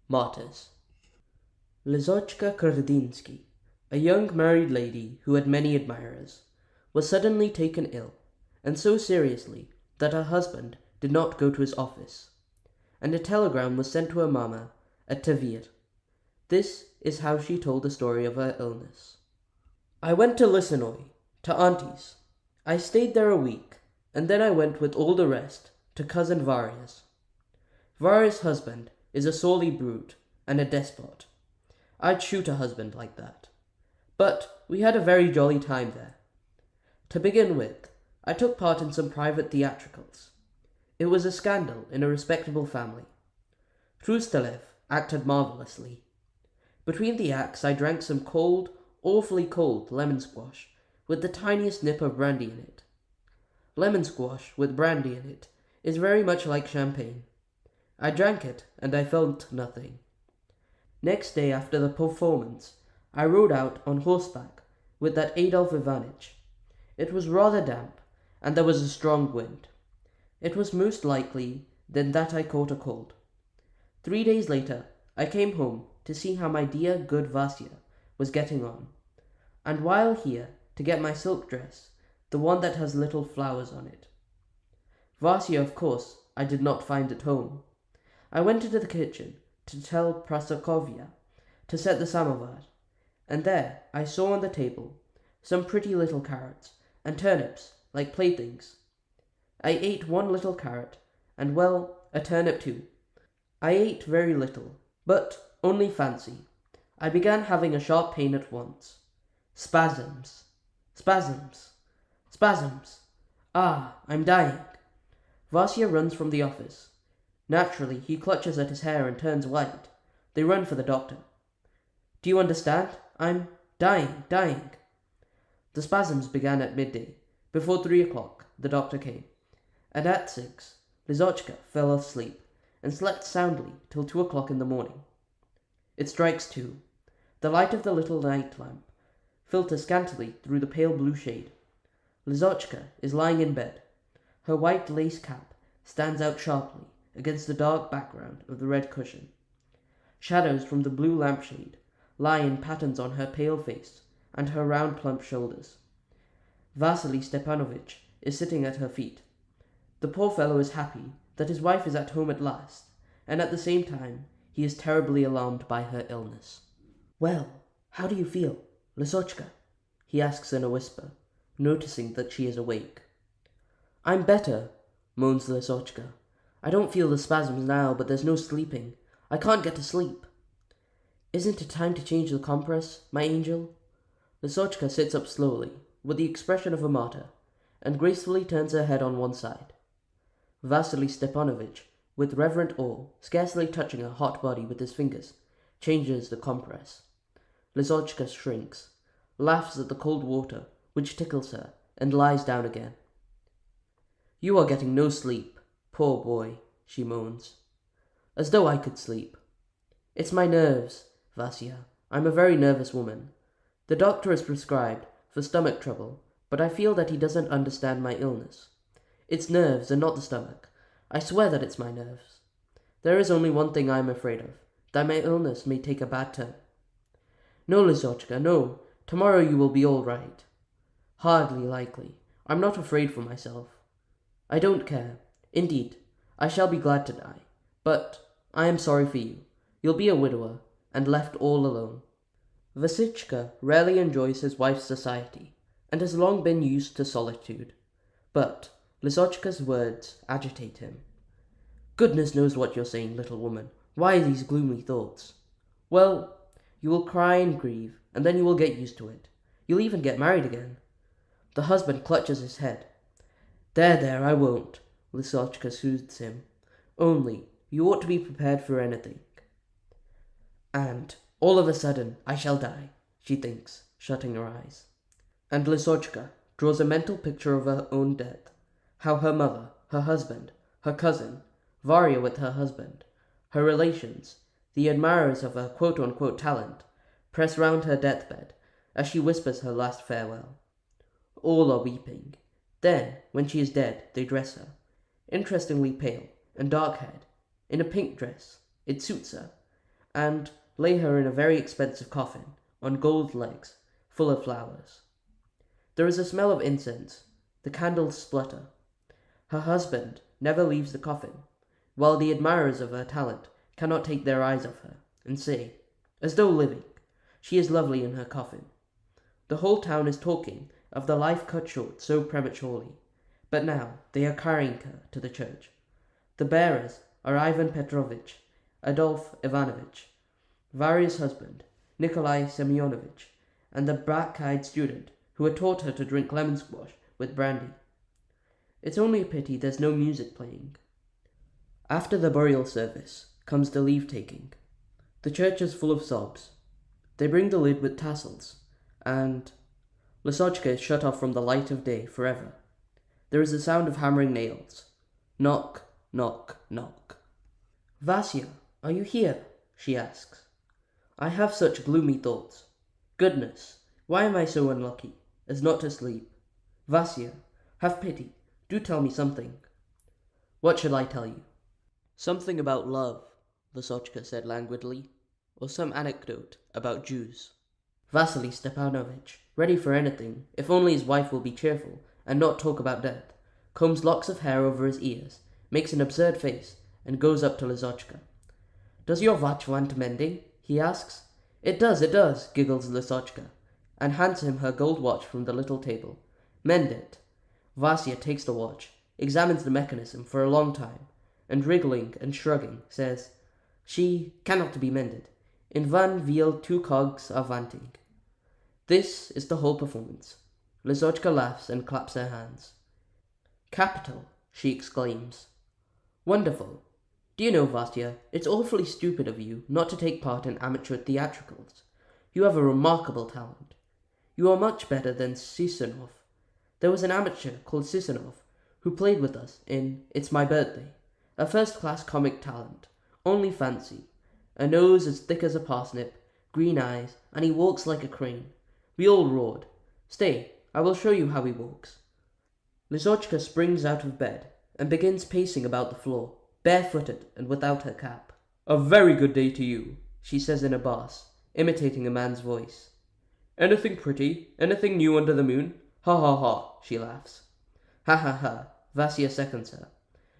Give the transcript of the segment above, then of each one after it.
Martyrs. Lizochka Kurdinsky, a young married lady who had many admirers, was suddenly taken ill, and so seriously that her husband did not go to his office, and a telegram was sent to her mamma at Tver. This is how she told the story of her illness. I went to Lisinoy, to Auntie's. I stayed there a week, and then I went with all the rest to cousin Varya's. Varya's husband is a surly brute and a despot. I'd shoot a husband like that. But we had a very jolly time there. To begin with, I took part in some private theatricals. It was a scandal in a respectable family. Trustalev acted marvellously. Between the acts I drank some cold, awfully cold lemon squash with the tiniest nip of brandy in it. Lemon squash with brandy in it is very much like champagne. I drank it and I felt nothing. Next day after the performance, I rode out on horseback with that Adolf Ivanitch. It was rather damp, and there was a strong wind. It was most likely then that I caught a cold. 3 days later, I came home to see how my dear good Vasya was getting on, and while here to get my silk dress, the one that has little flowers on it. Vasya, of course, I did not find at home. I went into the kitchen to tell Prasokovya to set the samovar, and there I saw on the table some pretty little carrots and turnips like playthings. I ate one little carrot, and well, a turnip too. I ate very little, but only fancy. I began having a sharp pain at once. Spasms, spasms, spasms. Ah, I'm dying. Vasya runs from the office. Naturally, he clutches at his hair and turns white. They run for the doctor. Do you understand? I'm dying. The spasms began at midday. Before 3 o'clock, the doctor came. And at 6, Lizochka fell asleep and slept soundly till 2 o'clock in the morning. It strikes 2. The light of the little night lamp filters scantily through the pale blue shade. Lizochka is lying in bed. Her white lace cap stands out sharply against the dark background of the red cushion. Shadows from the blue lampshade lie in patterns on her pale face and her round plump shoulders. Vasily Stepanovich is sitting at her feet. The poor fellow is happy that his wife is at home at last, and at the same time he is terribly alarmed by her illness. "Well, how do you feel, Lizochka?" he asks in a whisper, noticing that she is awake. "I'm better," moans Lizochka. "I don't feel the spasms now, but there's no sleeping. I can't get to sleep." "Isn't it time to change the compress, my angel?" Lizochka sits up slowly, with the expression of a martyr, and gracefully turns her head on one side. Vasily Stepanovich, with reverent awe, scarcely touching her hot body with his fingers, changes the compress. Lizochka shrinks, laughs at the cold water, which tickles her, and lies down again. "You are getting no sleep, poor boy," she moans. "As though I could sleep." "It's my nerves, Vasya. I'm a very nervous woman. The doctor has prescribed for stomach trouble, but I feel that he doesn't understand my illness. It's nerves and not the stomach. I swear that it's my nerves. There is only one thing I am afraid of, that my illness may take a bad turn." "No, Lizochka, no. Tomorrow you will be all right." "Hardly likely. I'm not afraid for myself. I don't care. Indeed, I shall be glad to die. But I am sorry for you. You'll be a widower, and left all alone." Vasichka rarely enjoys his wife's society, and has long been used to solitude. But Lizochka's words agitate him. "Goodness knows what you're saying, little woman. Why these gloomy thoughts?" "Well, you will cry and grieve, and then you will get used to it. You'll even get married again." The husband clutches his head. There, I won't," Lizochka soothes him. "Only, you ought to be prepared for anything." "And, all of a sudden, I shall die," she thinks, shutting her eyes. And Lizochka draws a mental picture of her own death, how her mother, her husband, her cousin, Varya with her husband, her relations, the admirers of her quote-unquote talent, press round her deathbed as she whispers her last farewell. All are weeping. Then, when she is dead, they dress her, interestingly pale and dark-haired, in a pink dress. It suits her, and lay her in a very expensive coffin on gold legs full of flowers. There is a smell of incense. The candles splutter. Her husband never leaves the coffin, while the admirers of her talent cannot take their eyes off her, and say, as though living, she is lovely in her coffin. The whole town is talking of the life cut short so prematurely, but now they are carrying her to the church. The bearers are Ivan Petrovitch, Adolf Ivanovitch, Varya's husband, Nikolai Semyonovitch, and the black-eyed student who had taught her to drink lemon squash with brandy. It's only a pity there's no music playing. After the burial service comes the leave-taking. The church is full of sobs. They bring the lid with tassels, and Lysochka is shut off from the light of day forever. There is the sound of hammering nails. Knock, knock, knock. "Vasya, are you here?" she asks. I have such gloomy thoughts. Goodness, why am I so unlucky as not to sleep? Vasya, have pity. Do tell me something. What shall I tell you? Something about love, Lysochka said languidly, or some anecdote about Jews. Vasily Stepanovich, ready for anything, if only his wife will be cheerful and not talk about death, combs locks of hair over his ears, makes an absurd face, and goes up to Lysochka. "Does your watch want mending?" he asks. It does, giggles Lysochka, and hands him her gold watch from the little table. "Mend it." Vasya takes the watch, examines the mechanism for a long time, and wriggling and shrugging, says, "She cannot be mended. In one wheel 2 cogs are wanting." This is the whole performance. Lysochka laughs and claps her hands. "Capital," she exclaims. "Wonderful. Do you know, Vasya, it's awfully stupid of you not to take part in amateur theatricals. You have a remarkable talent. You are much better than Sisanov. There was an amateur called Sisanov who played with us in It's My Birthday. A first-class comic talent. Only fancy. A nose as thick as a parsnip, green eyes, and he walks like a crane. We all roared. Stay, I will show you how he walks." Lysochka springs out of bed and begins pacing about the floor, barefooted and without her cap. "A very good day to you," she says in a bass, imitating a man's voice. "Anything pretty? Anything new under the moon? Ha ha ha," she laughs. "Ha ha ha," Vasya seconds her,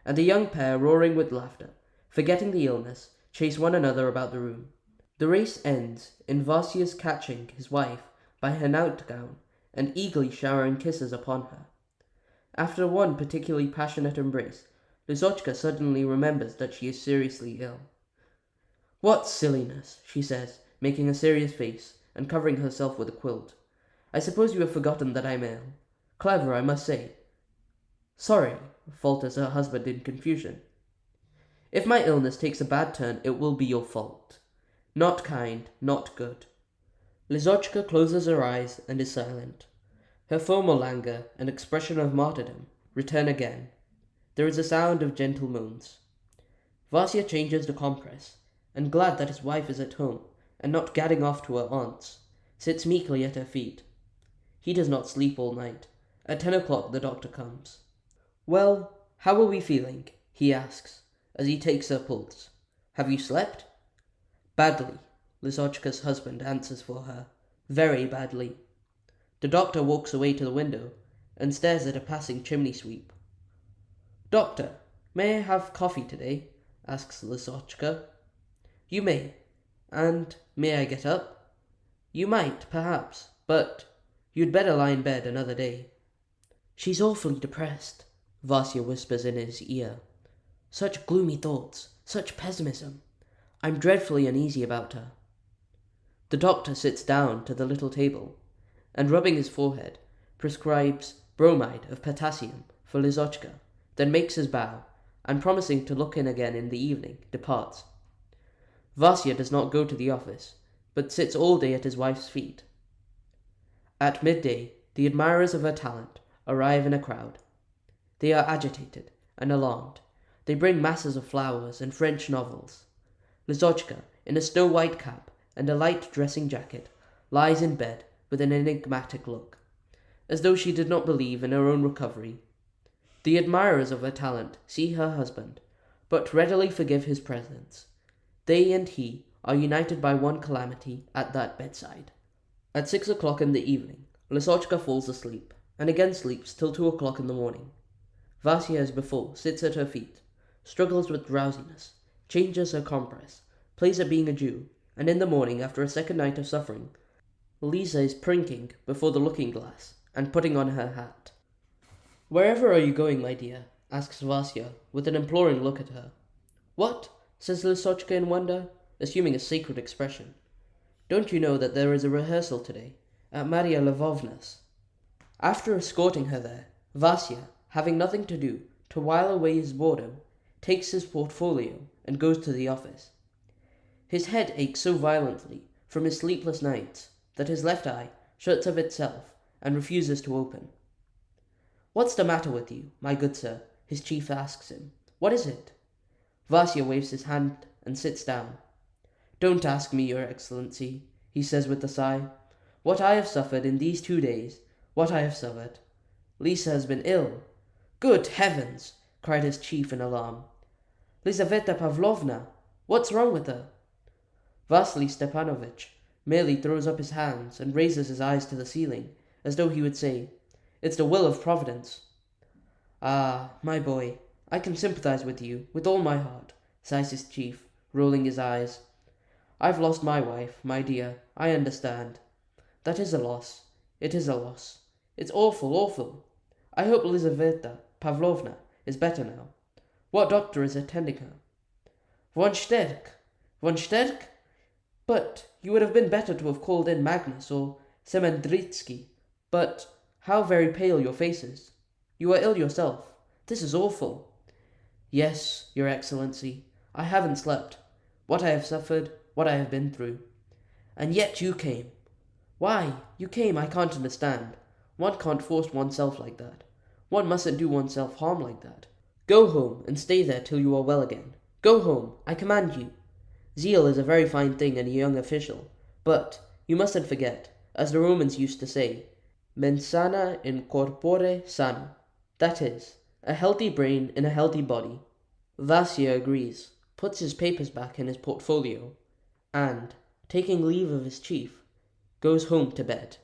and the young pair, roaring with laughter, forgetting the illness, chase one another about the room. The race ends in Vasya's catching his wife by her nightgown and eagerly showering kisses upon her. After one particularly passionate embrace, Lysochka suddenly remembers that she is seriously ill. "What silliness," she says, making a serious face and covering herself with a quilt. "I suppose you have forgotten that I'm ill. Clever, I must say." "Sorry," falters her husband in confusion. "If my illness takes a bad turn, it will be your fault. Not kind, not good." Lysochka closes her eyes and is silent. Her former languor and expression of martyrdom return again. There is a sound of gentle moans. Vasya changes the compress, and glad that his wife is at home and not gadding off to her aunt's, sits meekly at her feet. He does not sleep all night. At 10 o'clock the doctor comes. "Well, how are we feeling?" he asks, as he takes her pulse. "Have you slept?" "Badly," Lysochka's husband answers for her. "Very badly." The doctor walks away to the window and stares at a passing chimney sweep. "Doctor, may I have coffee today?" asks Lysochka. "You may. And may I get up?" "You might, perhaps, but you'd better lie in bed another day." "She's awfully depressed," Vasya whispers in his ear. "Such gloomy thoughts, such pessimism. I'm dreadfully uneasy about her." The doctor sits down to the little table, and rubbing his forehead, prescribes bromide of potassium for Lysochka, then makes his bow, and promising to look in again in the evening, departs. Vasya does not go to the office, but sits all day at his wife's feet. At midday, the admirers of her talent arrive in a crowd. They are agitated and alarmed. They bring masses of flowers and French novels. Lysochka, in a snow-white cap and a light dressing jacket, lies in bed with an enigmatic look, as though she did not believe in her own recovery. The admirers of her talent see her husband, but readily forgive his presence. They and he are united by one calamity at that bedside. At 6 o'clock in the evening, Lysochka falls asleep, and again sleeps till 2 o'clock in the morning. Vasya, as before, sits at her feet, struggles with drowsiness, changes her compress, plays at being a Jew, and in the morning, after a second night of suffering, Lisa is prinking before the looking-glass and putting on her hat. "Wherever are you going, my dear?" asks Vasya, with an imploring look at her. "What?" says Lysochka in wonder, assuming a sacred expression. "Don't you know that there is a rehearsal today, at Maria Lvovna's?" After escorting her there, Vasya, having nothing to do to while away his boredom, takes his portfolio and goes to the office. His head aches so violently from his sleepless nights that his left eye shuts of itself and refuses to open. "What's the matter with you, my good sir?" his chief asks him. "What is it?" Vasya waves his hand and sits down. "Don't ask me, your excellency," he says with a sigh. "What I have suffered in these 2 days, what I have suffered. Lisa has been ill." "Good heavens!" cried his chief in alarm. "Lizaveta Pavlovna, what's wrong with her?" Vasily Stepanovich merely throws up his hands and raises his eyes to the ceiling, as though he would say, "It's the will of Providence." "Ah, my boy, I can sympathize with you with all my heart," sighs his chief, rolling his eyes. "I've lost my wife, my dear, I understand. That is a loss. It is a loss. It's awful, awful. I hope Lizaveta Pavlovna is better now. What doctor is attending her?" "Von Sterk." "Von Sterk? But you would have been better to have called in Magnus or Semendritsky. But how very pale your face is. You are ill yourself. This is awful." "Yes, your excellency. I haven't slept. What I have suffered, what I have been through. And yet you came. Why you came I can't understand. One can't force oneself like that. One mustn't do oneself harm like that. Go home and stay there till you are well again. Go home, I command you. Zeal is a very fine thing in a young official, but you mustn't forget, as the Romans used to say, mens sana in corpore sano. That is, a healthy brain in a healthy body." Vasya agrees, puts his papers back in his portfolio, and, taking leave of his chief, goes home to bed.